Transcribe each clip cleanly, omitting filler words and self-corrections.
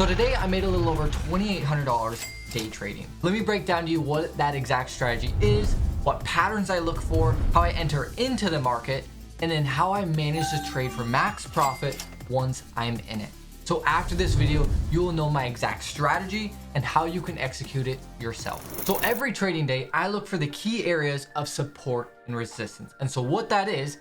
So today I made a little over $2,800 day trading. Let me break down to you what that exact strategy is, what patterns I look for, how I enter into the market, and then how I manage to trade for max profit once I'm in it. So after this video, you will know my exact strategy and how you can execute it yourself. So every trading day, I look for the key areas of support and resistance. And so what that is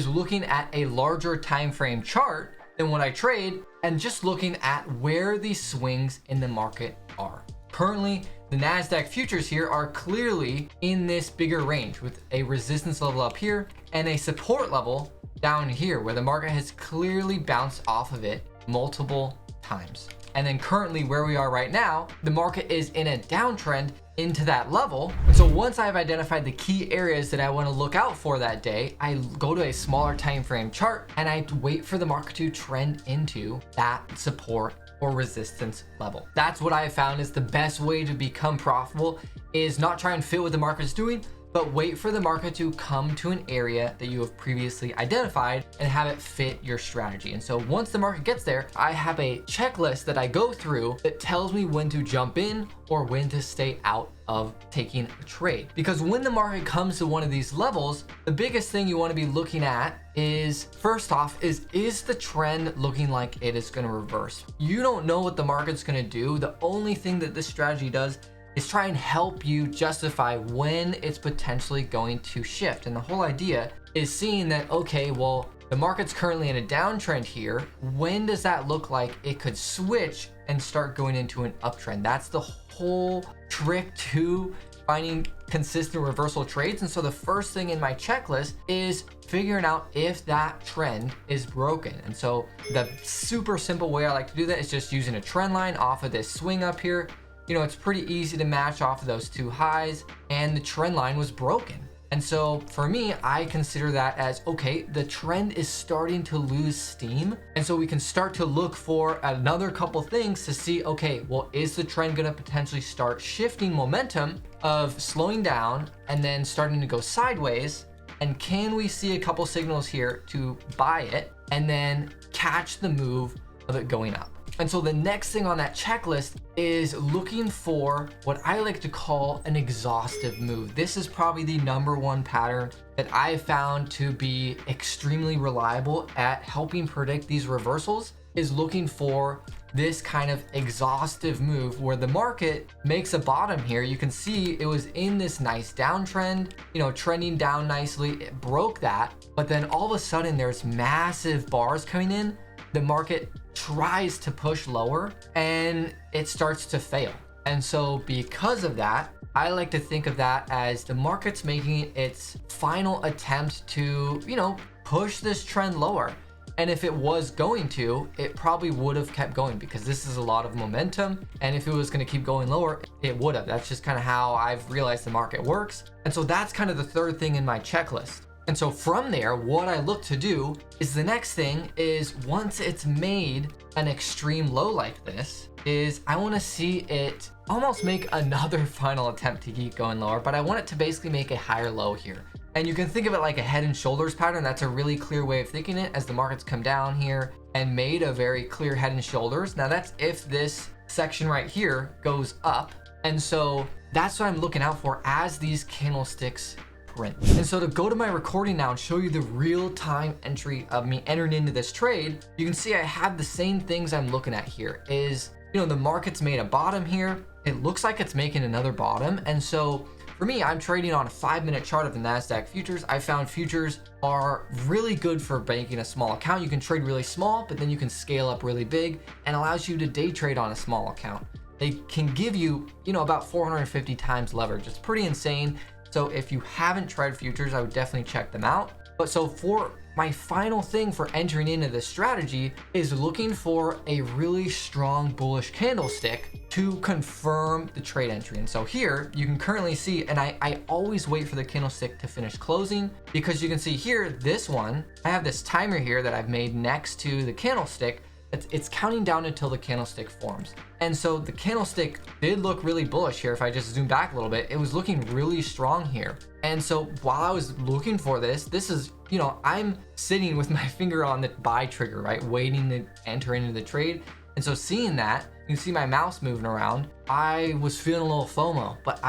looking at a larger time frame chart than what I trade and just looking at where these swings in the market are. Currently, the NASDAQ futures here are clearly in this bigger range with a resistance level up here and a support level down here where the market has clearly bounced off of it multiple times. And then currently where we are right now, the market is in a downtrend into that level. And so once I've identified the key areas that I want to look out for that day, I go to a smaller time frame chart and I wait for the market to trend into that support or resistance level. That's what I have found is the best way to become profitable, is not try and fit what the market is doing, but wait for the market to come to an area that you have previously identified and have it fit your strategy. And so once the market gets there, I have a checklist that I go through that tells me when to jump in or when to stay out of taking a trade. Because when the market comes to one of these levels, the biggest thing you want to be looking at is, first off, is the trend looking like it is going to reverse? You don't know what the market's going to do. The only thing that this strategy does is try and help you justify when it's potentially going to shift. And the whole idea is seeing that, okay, well, the market's currently in a downtrend here. When does that look like it could switch and start going into an uptrend? That's the whole trick to finding consistent reversal trades. And so the first thing in my checklist is figuring out if that trend is broken. And so the super simple way I like to do that is just using a trend line off of this swing up here. You know, it's pretty easy to match off of those two highs, and the trend line was broken. And so for me, I consider that as, okay, the trend is starting to lose steam. And so we can start to look for another couple things to see, okay, well, is the trend going to potentially start shifting momentum of slowing down and then starting to go sideways? And can we see a couple signals here to buy it and then catch the move of it going up? And so the next thing on that checklist is looking for what I like to call an exhaustive move. This is probably the number one pattern that I've found to be extremely reliable at helping predict these reversals, is looking for this kind of exhaustive move where the market makes a bottom here. You can see it was in this nice downtrend, you know, trending down nicely. It broke that, but then all of a sudden there's massive bars coming in. The market tries to push lower and it starts to fail. And so because of that, I like to think of that as the market's making its final attempt to, you know, push this trend lower. And if it was going to, it probably would have kept going because this is a lot of momentum. And if it was going to keep going lower, it would have. That's just kind of how I've realized the market works. And so that's kind of the third thing in my checklist. And so from there, what I look to do is the next thing is, once it's made an extreme low like this, is I want to see it almost make another final attempt to keep going lower, but I want it to basically make a higher low here. And you can think of it like a head and shoulders pattern. That's a really clear way of thinking it, as the market's come down here and made a very clear head and shoulders. Now that's if this section right here goes up. And so that's what I'm looking out for as these candlesticks print. And so to go to my recording now and show you the real-time entry of me entering into this trade, you can see I have the same things I'm looking at here. Is, you know, the market's made a bottom here. It looks like it's making another bottom. And so for me, I'm trading on a 5-minute chart of the NASDAQ futures. I found futures are really good for banking a small account. You can trade really small, but then you can scale up really big, and allows you to day trade on a small account. They can give you, you know, about 450 times leverage. It's pretty insane. So if you haven't tried futures, I would definitely check them out. But so for my final thing for entering into this strategy is looking for a really strong bullish candlestick to confirm the trade entry. And so here you can currently see, and I always wait for the candlestick to finish closing, because you can see here, this one, I have this timer here that I've made next to the candlestick. It's counting down until the candlestick forms. And so the candlestick did look really bullish here. If I just zoom back a little bit, it was looking really strong here. And so while I was looking for this is, you know, I'm sitting with my finger on the buy trigger, right? Waiting to enter into the trade. And so seeing that, you see my mouse moving around. I was feeling a little FOMO, but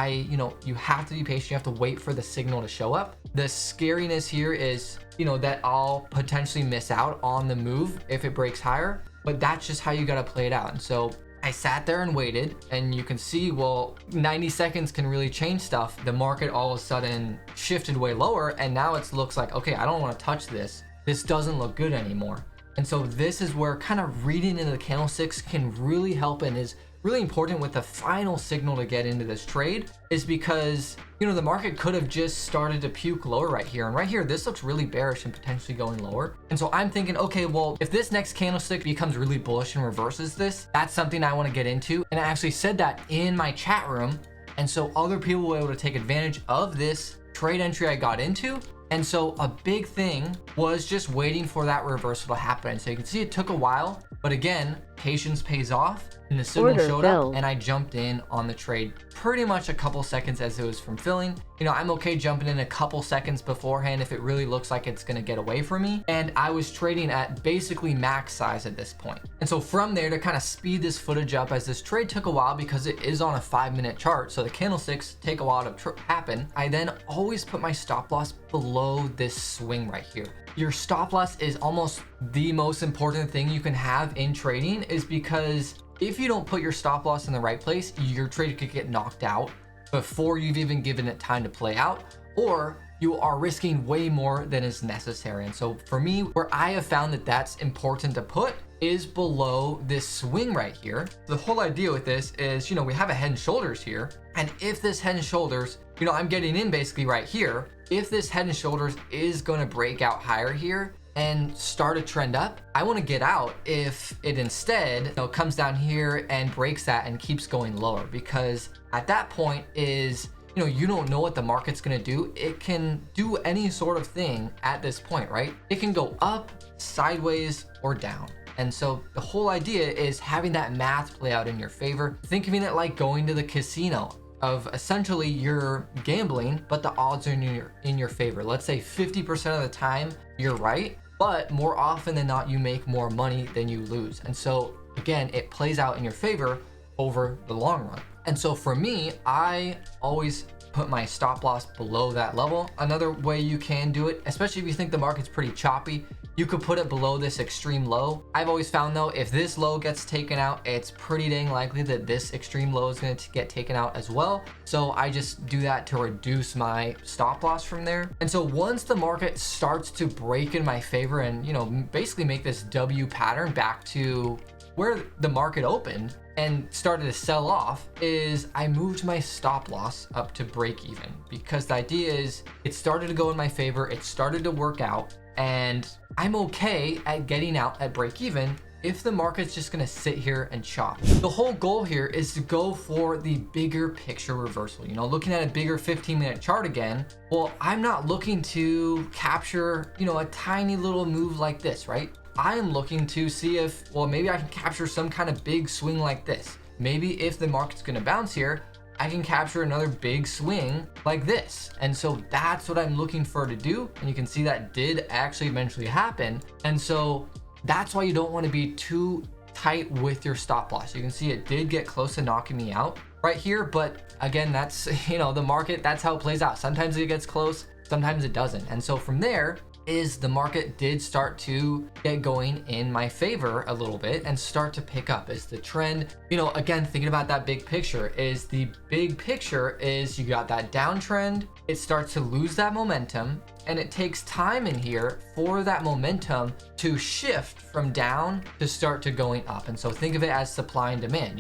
you have to be patient. You have to wait for the signal to show up. The scariness here is, that I'll potentially miss out on the move if it breaks higher, but that's just how you got to play it out. And so I sat there and waited, and you can see, well, 90 seconds can really change stuff. The market all of a sudden shifted way lower, and now it looks like, okay, I don't want to touch this. This doesn't look good anymore. And so this is where kind of reading into the candlesticks can really help, and is really important with the final signal to get into this trade, is because the market could have just started to puke lower right here, and right here this looks really bearish and potentially going lower. And so I'm thinking, okay, well, if this next candlestick becomes really bullish and reverses this, that's something I want to get into. And I actually said that in my chat room, and so other people were able to take advantage of this trade entry I got into. And so a big thing was just waiting for that reversal to happen. So you can see it took a while, but again, patience pays off, and the signal showed up, and I jumped in on the trade pretty much a couple seconds as it was from filling. I'm okay jumping in a couple seconds beforehand if it really looks like it's gonna get away from me. And I was trading at basically max size at this point. And so from there, to kind of speed this footage up, as this trade took a while because it is on a 5-minute chart, so the candlesticks take a while to happen, I then always put my stop loss below this swing right here. Your stop loss is almost the most important thing you can have in trading, is because if you don't put your stop loss in the right place, your trade could get knocked out before you've even given it time to play out, or you are risking way more than is necessary. And so for me, where I have found that that's important to put is below this swing right here. The whole idea with this is, we have a head and shoulders here. And if this head and shoulders, I'm getting in basically right here. If this head and shoulders is going to break out higher here and start a trend up, I want to get out if it instead comes down here and breaks that and keeps going lower, because at that point is, you don't know what the market's going to do. It can do any sort of thing at this point, right? It can go up, sideways, or down. And so the whole idea is having that math play out in your favor. Think of it like going to the casino, of essentially you're gambling, but the odds are in your favor. Let's say 50% of the time you're right, but more often than not, you make more money than you lose. And so again, it plays out in your favor over the long run. And so for me, I always put my stop loss below that level. Another way you can do it, especially if you think the market's pretty choppy, you could put it below this extreme low. I've always found though, if this low gets taken out, it's pretty dang likely that this extreme low is going to get taken out as well. So I just do that to reduce my stop loss from there. And so once the market starts to break in my favor and, basically make this W pattern back to where the market opened and started to sell off, is I moved my stop loss up to break even, because the idea is it started to go in my favor. It started to work out, and I'm okay at getting out at break even if the market's just gonna sit here and chop. The whole goal here is to go for the bigger picture reversal. Looking at a bigger 15-minute chart again, well, I'm not looking to capture, a tiny little move like this, right? I am looking to see if, well, maybe I can capture some kind of big swing like this. Maybe if the market's gonna bounce here, I can capture another big swing like this. And so that's what I'm looking for to do. And you can see that did actually eventually happen. And so that's why you don't want to be too tight with your stop loss. You can see it did get close to knocking me out right here. But again, that's, the market, that's how it plays out. Sometimes it gets close, sometimes it doesn't. And so from there, is the market did start to get going in my favor a little bit and start to pick up. Is the trend, again, thinking about that big picture, is the big picture is you got that downtrend, it starts to lose that momentum, and it takes time in here for that momentum to shift from down to start to going up. And so think of it as supply and demand.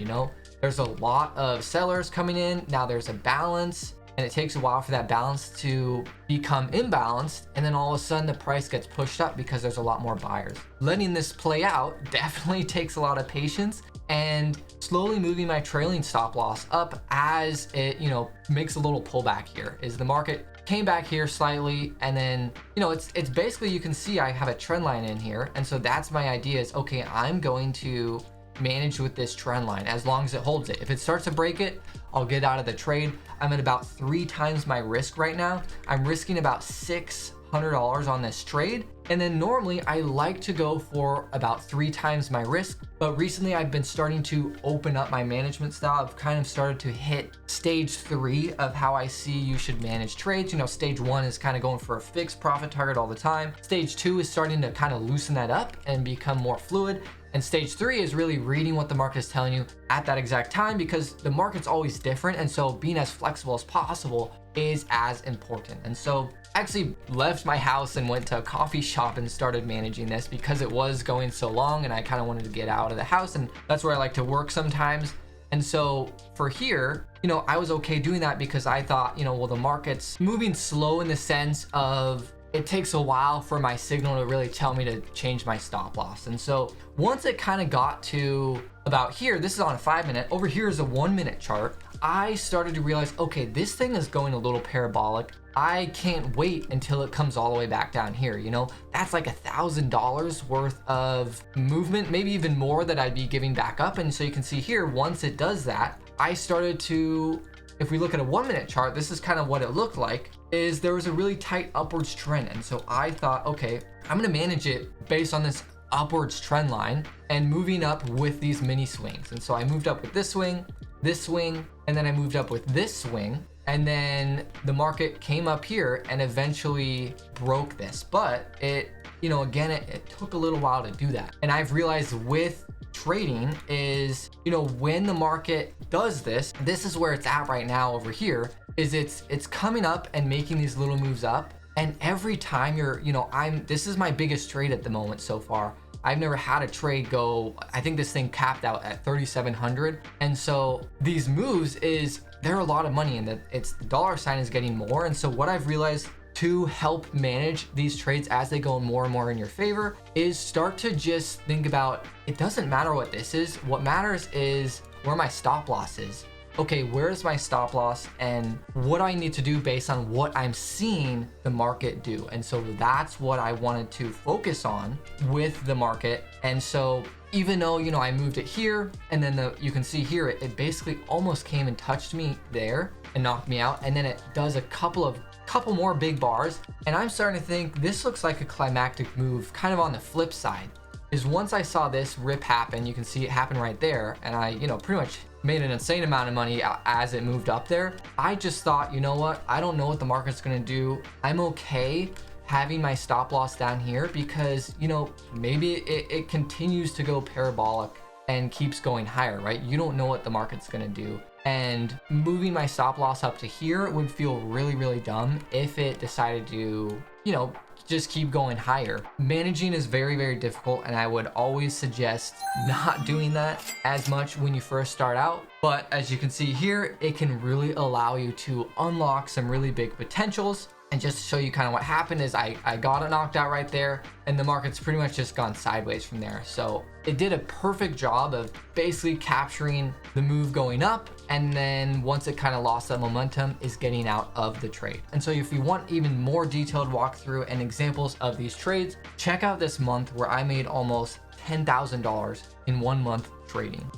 There's a lot of sellers coming in, now there's a balance, and it takes a while for that balance to become imbalanced, and then all of a sudden the price gets pushed up because there's a lot more buyers. Letting this play out definitely takes a lot of patience, and slowly moving my trailing stop loss up as it, makes a little pullback here. Is the market came back here slightly, and then, it's basically, you can see I have a trend line in here. And so that's my idea is, okay, I'm going to manage with this trend line as long as it holds it. If it starts to break it, I'll get out of the trade. I'm at about 3 times my risk right now. I'm risking about $600 on this trade. And then normally I like to go for about 3 times my risk, but recently I've been starting to open up my management style. I've kind of started to hit stage 3 of how I see you should manage trades. You know, stage 1 is kind of going for a fixed profit target all the time. Stage 2 is starting to kind of loosen that up and become more fluid. And stage 3 is really reading what the market is telling you at that exact time, because the market's always different. And so being as flexible as possible is as important. And so I actually left my house and went to a coffee shop and started managing this because it was going so long and I kind of wanted to get out of the house, and that's where I like to work sometimes. And so for here, you know, I was okay doing that because I thought, you know, well, the market's moving slow in the sense of it takes a while for my signal to really tell me to change my stop loss. And so once it kind of got to about here, this is on a 5-minute, over here is a 1-minute chart, I started to realize, okay, this thing is going a little parabolic. I can't wait until it comes all the way back down here. You know, that's like $1,000 worth of movement, maybe even more, that I'd be giving back up. And so you can see here, once it does that, I started to, if we look at a 1-minute chart, this is kind of what it looked like, is there was a really tight upwards trend. And so I thought, okay, I'm gonna manage it based on this upwards trend line and moving up with these mini swings. And so I moved up with this swing, and then I moved up with this swing. And then the market came up here and eventually broke this. But it, you know, again, it took a little while to do that. And I've realized with trading is, you know, when the market does this, this is where it's at right now over here, is it's coming up and making these little moves up. And every time you're, you know, this is my biggest trade at the moment so far. I've never had a trade go, I think this thing capped out at 3,700. And so these moves they're a lot of money, and the dollar sign is getting more. And so what I've realized to help manage these trades as they go more and more in your favor is start to just think about, it doesn't matter what this is. What matters is where my stop loss is. Okay, where's my stop loss and what do I need to do based on what I'm seeing the market do? And so that's what I wanted to focus on with the market. And so even though, you know, I moved it here, and then you can see here, it basically almost came and touched me there and knocked me out. And then it does a couple more big bars. And I'm starting to think this looks like a climactic move. Kind of on the flip side is, once I saw this rip happen, you can see it happen right there. And I, you know, pretty much made an insane amount of money as it moved up there. I just thought, you know what? I don't know what the market's gonna do. I'm okay having my stop loss down here because, you know, maybe it continues to go parabolic and keeps going higher, right? You don't know what the market's gonna do. And moving my stop loss up to here would feel really, really dumb if it decided to, you know, just keep going higher. Managing is very, very difficult, and I would always suggest not doing that as much when you first start out. But as you can see here, it can really allow you to unlock some really big potentials. And just to show you kind of what happened is I got it knocked out right there, and the market's pretty much just gone sideways from there. So it did a perfect job of basically capturing the move going up, and then once it kind of lost that momentum, is getting out of the trade. And so if you want even more detailed walkthrough and examples of these trades, check out this month where I made almost $10,000 in 1 month trading.